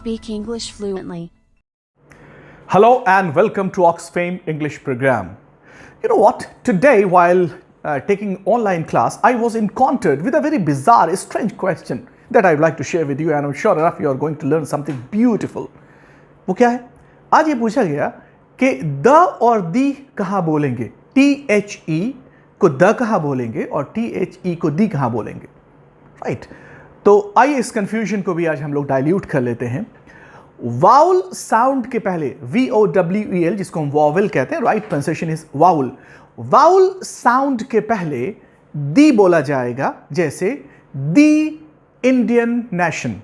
speak English fluently. Hello and welcome to Oxfame English program. You know what? Today, while taking online class, I was encountered with a very bizarre, strange question that I'd like to share with you, and I'm sure enough you are going to learn something beautiful. वो क्या है? आज ये पूछा गया कि the और दी कहाँ बोलेंगे? THE को द कहाँ बोलेंगे और THE को दी कहाँ बोलेंगे? राइट? तो आइए इस कंफ्यूजन को भी आज हम लोग डाइल्यूट कर लेते हैं. वाउल साउंड के पहले VOWEL, जिसको हम वॉवेल कहते हैं, right pronunciation is vowel. Vowel sound के पहले दी बोला जाएगा, जैसे दी इंडियन नेशन,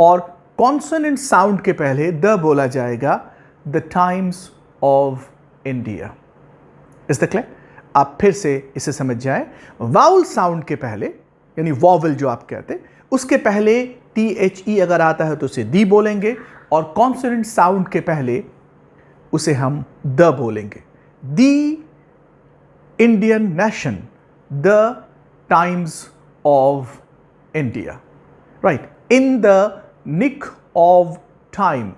और कॉन्सोनेंट साउंड के पहले द बोला जाएगा the Times of India. Is the clear? आप फिर से इसे समझ जाएं. वाउल साउंड के पहले, यानी वॉवेल जो आप कहते हैं, उसके पहले THE अगर आता है तो उसे दी बोलेंगे, और कॉन्सोनेंट साउंड के पहले उसे हम द बोलेंगे. The Indian nation, the Times of India. Right? In the nick of time,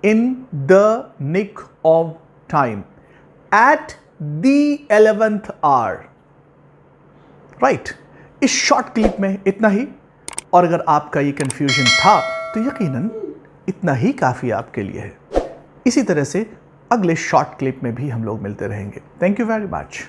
in the nick of time, at the 11th hour. Right? इस शॉर्ट क्लिप में इतना ही, और अगर आपका ये कंफ्यूजन था तो यकीनन इतना ही काफ़ी आपके लिए है. इसी तरह से अगले शॉर्ट क्लिप में भी हम लोग मिलते रहेंगे. Thank you very much.